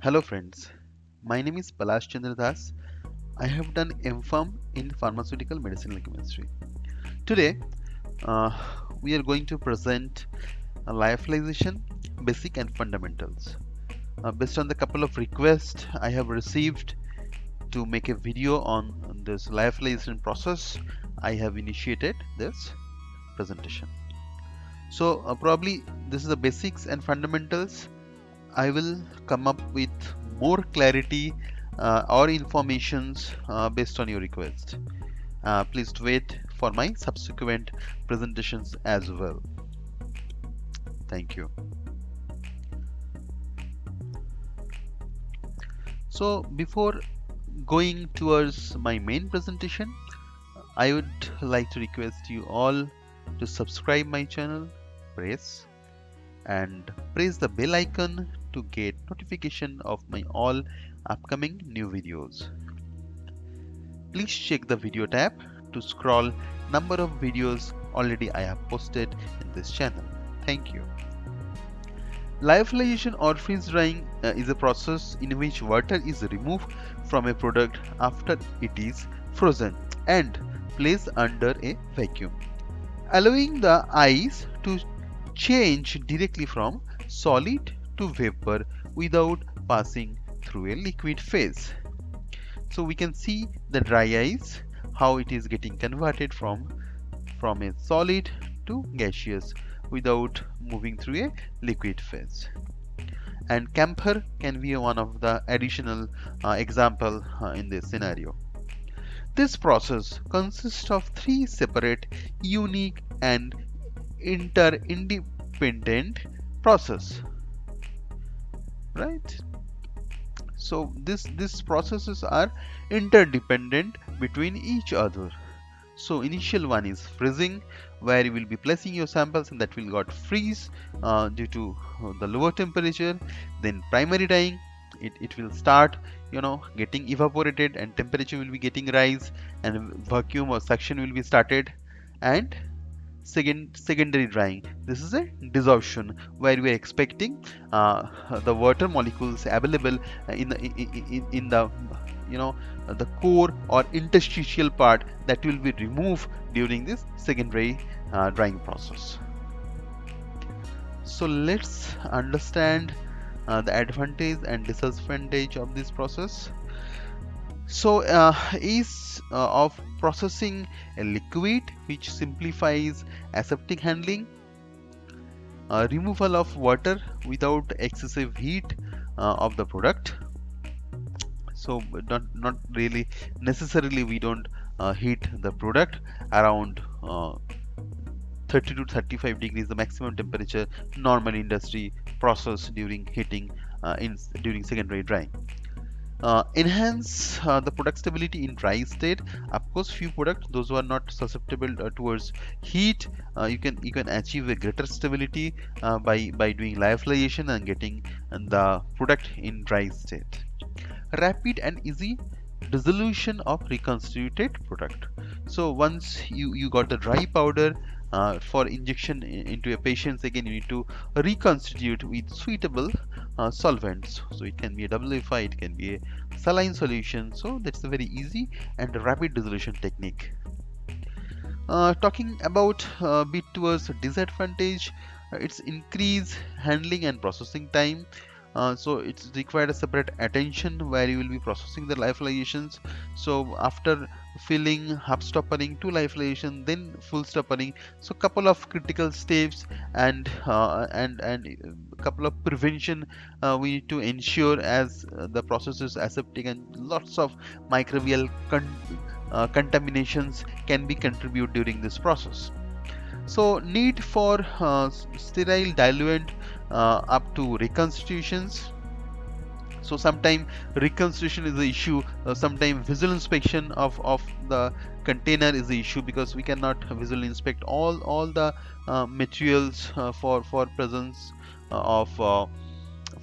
Hello friends, my name is Palash Chandra. I have done M.Pharm in Pharmaceutical Medicinal Chemistry. Today, uh, we are going to present a lyophilization, basic and fundamentals. Based on the couple of requests I have received to make a video on this lyophilization process, I have initiated this presentation. So probably this is the basics and fundamentals. I will come up with more clarity or informations based on your request. Please wait for my subsequent presentations as well. Thank you. So before going towards my main presentation, I would like to request you all to subscribe my channel, press the bell icon to get notification of my all upcoming new videos. Please check the video tab to scroll number of videos already I have posted in this channel. Thank you. Lyophilization or freeze drying is a process in which water is removed from a product after it is frozen and placed under a vacuum, allowing the ice to change directly from solid to vapor without passing through a liquid phase. So we can see the dry ice, how it is getting converted from a solid to gaseous without moving through a liquid phase. And camphor can be one of the additional example in this scenario. This process consists of three separate, unique and interdependent process, right? So these processes are interdependent between each other. So initial one is freezing, where you will be placing your samples and that will got freeze due to the lower temperature. Then primary drying, it will start getting evaporated and temperature will be getting rise and vacuum or suction will be started. And secondary drying, this is a desorption, where we are expecting the water molecules available in the the core or interstitial part that will be removed during this secondary drying process. So let's understand the advantage and disadvantage of this process. So ease of processing a liquid, which simplifies aseptic handling, removal of water without excessive heat of the product. So not really necessarily we don't heat the product around 30 to 35 degrees, the maximum temperature normal industry process during heating during secondary drying. Enhance the product stability in dry state. Of course, few products, those who are not susceptible towards heat, you can achieve a greater stability by doing lyophilization and getting the product in dry state. Rapid and easy dissolution of reconstituted product. So once you got the dry powder for injection into a patient, again you need to reconstitute with suitable solvents. So it can be a WFI, it can be a saline solution. So that's a very easy and rapid dissolution technique. Talking about a bit towards disadvantage, it's increased handling and processing time. So it's required a separate attention where you will be processing the lyophilizations. So after filling, half stoppering to lyophilization, then full stoppering. So couple of critical steps and couple of prevention we need to ensure as the process is aseptic and lots of microbial contaminations can be contributed during this process. So need for sterile diluent up to reconstitutions. So sometimes reconstitution is the issue, sometimes visual inspection of the container is the issue, because we cannot visually inspect all the materials for presence of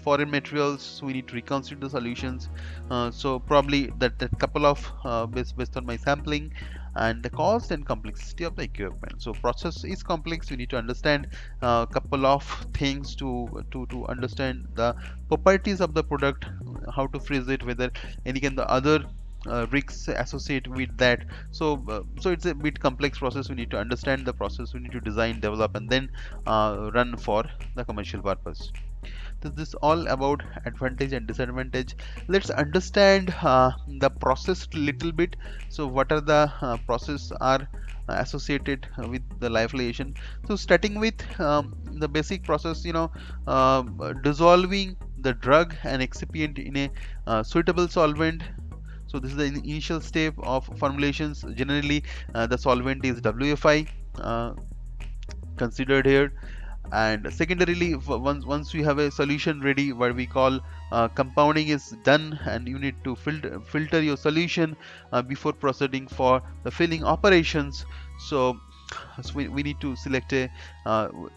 foreign materials. So we need to reconstitute the solutions. So probably that couple of based on my sampling and the cost and complexity of the equipment. So process is complex. We need to understand a couple of things to understand the properties of the product how to freeze it, whether any kind of other risks associated with that. So it's a bit complex process. We need to understand the process, we need to design, develop, and then run for the commercial purpose. This is all about advantage and disadvantage. Let's understand the process little bit. So what are the process are associated with the lyophilization? So starting with the basic process, dissolving the drug and excipient in a suitable solvent. So this is the initial step of formulations. Generally the solvent is WFI considered here. And secondarily, once you have a solution ready, what we call compounding is done, and you need to filter your solution before proceeding for the filling operations. So we need to select a 0.2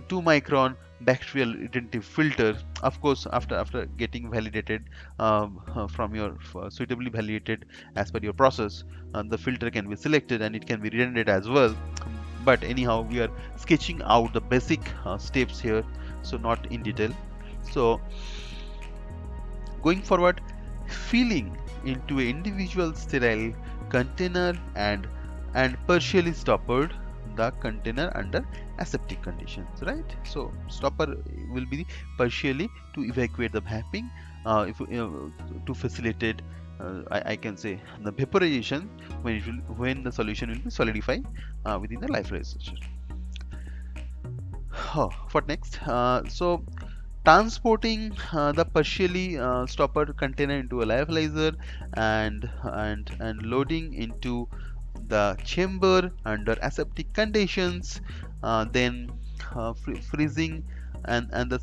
micron bacterial retentive filter, of course after getting validated from your suitably validated as per your process. The filter can be selected and it can be redundant as well, but anyhow we are sketching out the basic steps here, so not in detail. So going forward, filling into an individual sterile container and partially stoppered the container under aseptic conditions, right? So stopper will be partially to evacuate the mapping, to facilitate I can say the vaporization when the solution will be solidified within the lyophilization. What next? So transporting the partially stoppered container into a lyophilizer and loading into the chamber under aseptic conditions, then freezing and the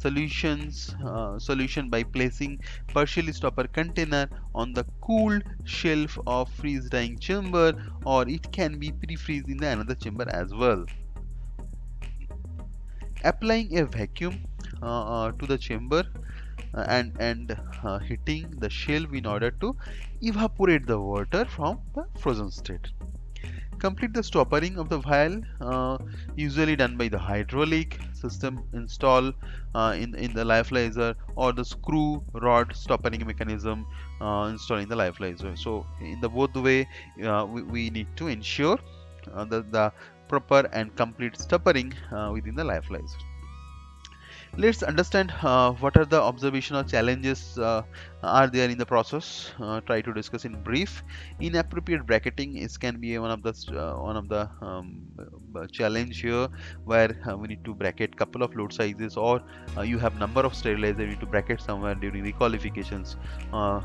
solution by placing partially stopper container on the cooled shelf of freeze drying chamber, or it can be pre-freeze in the another chamber as well. Applying a vacuum to the chamber and hitting the shelf in order to evaporate the water from the frozen state. Complete the stoppering of the vial, usually done by the hydraulic system installed in the lyophilizer, or the screw rod stoppering mechanism installed in the lyophilizer. So in the both way we need to ensure the proper and complete stoppering within the lyophilizer. Let's understand what are the observational challenges are there in the process. Try to discuss in brief. Inappropriate bracketing can be one of the challenge here, where we need to bracket couple of load sizes, or you have number of sterilizer you need to bracket somewhere during the qualifications or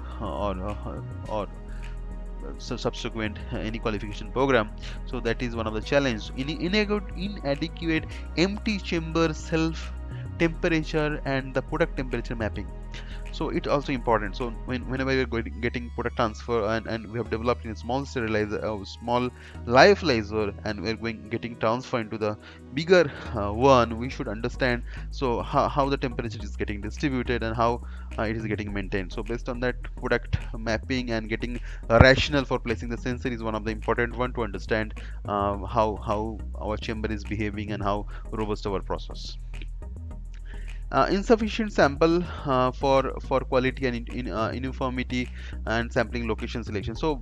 subsequent any qualification program. So that is one of the challenge. Inadequate empty chamber self temperature and the product temperature mapping. So it's also important. So whenever you're getting product transfer and we have developed in a small sterilizer, small lyophilizer, and we're getting transfer into the bigger one, we should understand so how the temperature is getting distributed and how it is getting maintained. So based on that, product mapping and getting a rationale for placing the sensor is one of the important one to understand how our chamber is behaving and how robust our process. Insufficient sample for quality and uniformity and sampling location selection. So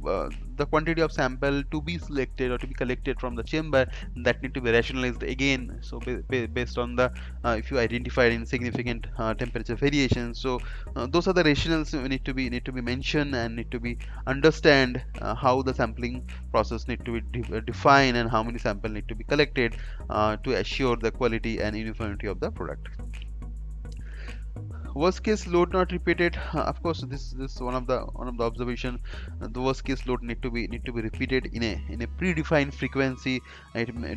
the quantity of sample to be selected or to be collected from the chamber, that need to be rationalized again. So based on the if you identified insignificant temperature variations, so those are the rationales need to be mentioned and need to be understand how the sampling process need to be defined and how many sample need to be collected to assure the quality and uniformity of the product. Worst case load not repeated. Of course, this is one of the observation. The worst case load need to be repeated in a predefined frequency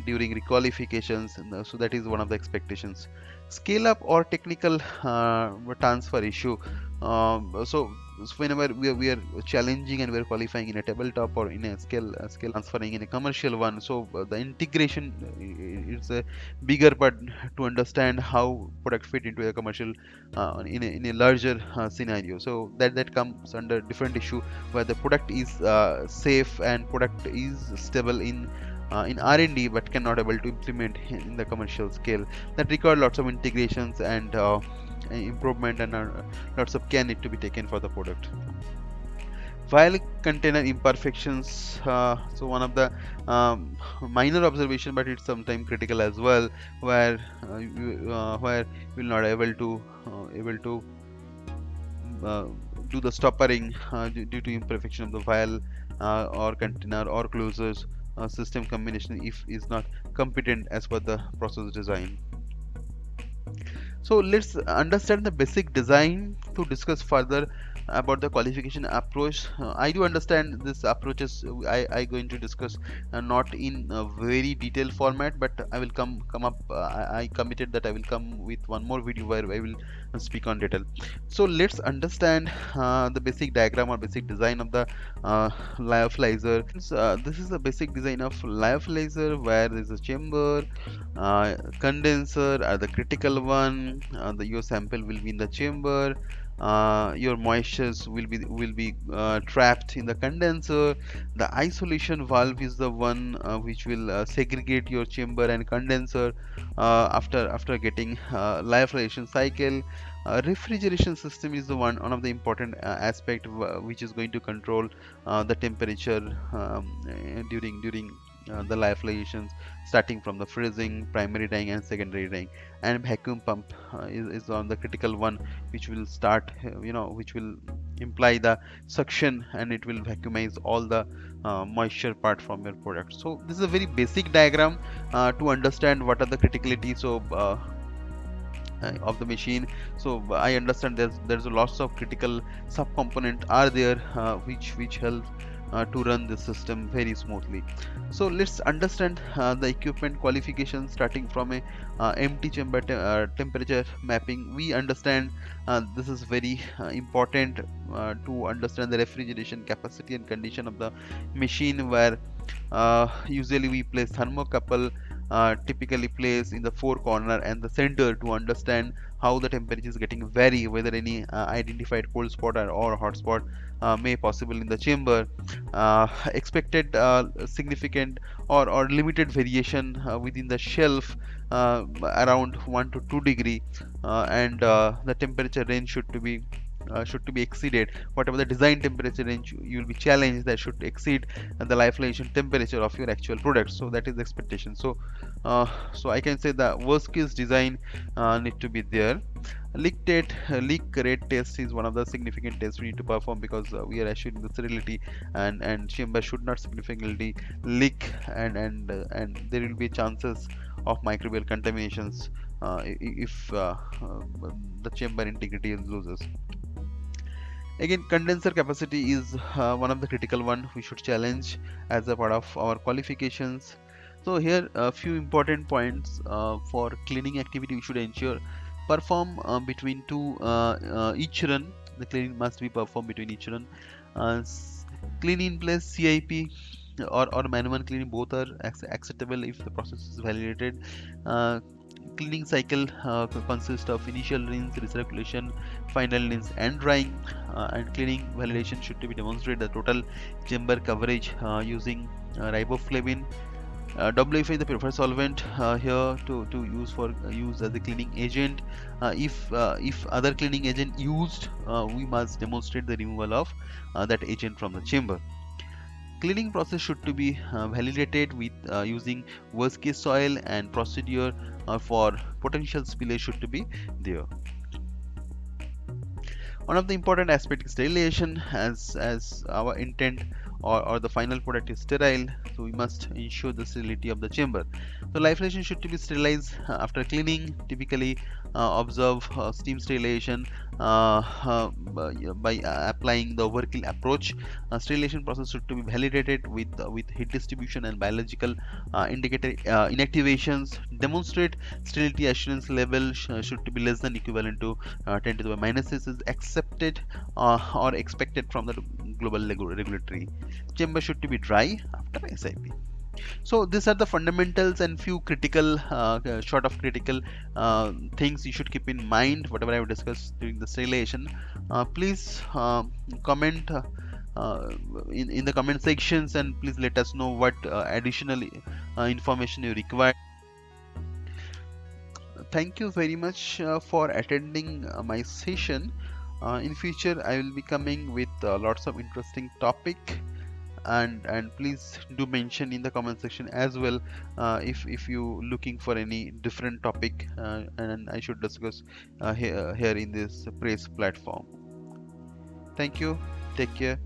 during requalifications. So that is one of the expectations. Scale up or technical transfer issue. So whenever we are challenging and we are qualifying in a tabletop or in a scale transferring in a commercial one, so the integration is a bigger part to understand how product fit into a commercial in a larger scenario. So that comes under different issue, where the product is safe and product is stable in R&D but cannot able to implement in the commercial scale. That require lots of integrations and improvement, and lots of care need to be taken for the product. Vial container imperfections, so one of the minor observation, but it's sometimes critical as well, where where we're not able to uh, do the stoppering due to imperfection of the vial or container or closures system combination if is not competent as per the process design. So let's understand the basic design to discuss further about the qualification approach. I do understand this approaches I going to discuss not in a very detailed format, but I will come up. I committed that I will come with one more video where I will speak on detail. So let's understand the basic diagram or basic design of the lyophilizer. This is the basic design of lyophilizer, where there is a chamber, condenser are the critical one. Your sample will be in the chamber. Your moistures will be trapped in the condenser. The isolation valve is the one which will segregate your chamber and condenser after getting lyophilization cycle. Refrigeration system is the one of the important aspect which is going to control the temperature during the lyophilizations, starting from the freezing, primary drying, and secondary drying. And vacuum pump is on the critical one, which will start, which will imply the suction, and it will vacuumize all the moisture part from your product. So this is a very basic diagram to understand what are the criticality of the machine. So I understand there's a lots of critical subcomponent are there which help to run the system very smoothly. So let's understand the equipment qualification, starting from a empty chamber temperature mapping. We understand this is very important to understand the refrigeration capacity and condition of the machine, where usually we place thermocouple typically placed in the four corner and the center to understand how the temperature is getting vary, whether any identified cold spot or hot spot may possible in the chamber. Expected significant or limited variation within the shelf around 1 to 2 degree, and the temperature range should to be exceeded. Whatever the design temperature range you will be challenged, that should exceed the lyophilization temperature of your actual product. So that is the expectation. So I can say the worst case design need to be there. Leak rate test is one of the significant tests we need to perform, because we are assuring the sterility, and chamber should not significantly leak, and there will be chances of microbial contaminations if the chamber integrity loses. Again, condenser capacity is one of the critical one we should challenge as a part of our qualifications. So here a few important points for cleaning activity we should ensure perform between each run. The cleaning must be performed between each run. Cleaning in place CIP or manual cleaning, both are acceptable if the process is validated. Cleaning cycle consists of initial rinse, recirculation, final rinse, and drying. And cleaning validation should be demonstrate the total chamber coverage using riboflavin. WFI the preferred solvent here to use as a cleaning agent. If other cleaning agent used, we must demonstrate the removal of that agent from the chamber. Cleaning process should to be validated with using worst case soil, and procedure for potential spillage should to be there. One of the important aspects is sterilization, as our intent or the final product is sterile, so we must ensure the sterility of the chamber. So lyophilization should to be sterilized after cleaning. Typically observe steam sterilization by applying the overkill approach. Sterilization process should to be validated with heat distribution and biological indicator inactivations. Demonstrate sterility assurance level should to be less than equivalent to 10 to the minus 6 is accepted or expected from the global regulatory. Chamber should to be dry after SIP. So these are the fundamentals and few critical short of critical things you should keep in mind whatever I have discussed during the sterilization. Please comment in the comment sections, and please let us know what additional information you require. Thank you very much for attending my session. In future, I will be coming with lots of interesting topic, and please do mention in the comment section as well if you looking for any different topic and I should discuss here in this press platform. Thank you. Take care.